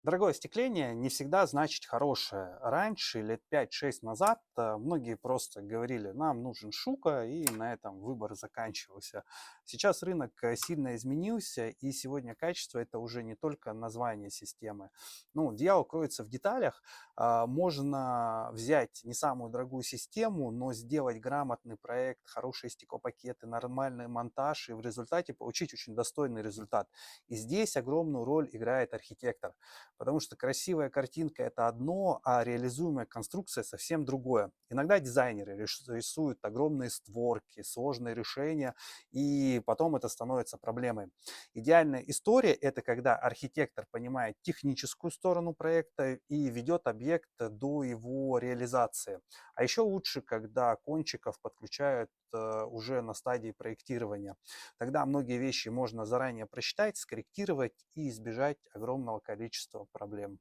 Дорогое остекление не всегда значит хорошее. Раньше, лет 5-6 назад, многие просто говорили, нам нужен Шука, и на этом выбор заканчивался. Сейчас рынок сильно изменился, и сегодня качество это уже не только название системы. Ну, дьявол кроется в деталях. Можно взять не самую дорогую систему, но сделать грамотный проект, хорошие стеклопакеты, нормальный монтаж, и в результате получить очень достойный результат. И здесь огромную роль играет архитектор. Потому что красивая картинка это одно, а реализуемая конструкция совсем другое. Иногда дизайнеры рисуют огромные створки, сложные решения, и потом это становится проблемой. Идеальная история это когда архитектор понимает техническую сторону проекта и ведет объект до его реализации. А еще лучше, когда кончиков подключают уже на стадии проектирования. Тогда многие вещи можно заранее просчитать, скорректировать и избежать огромного количества проблем.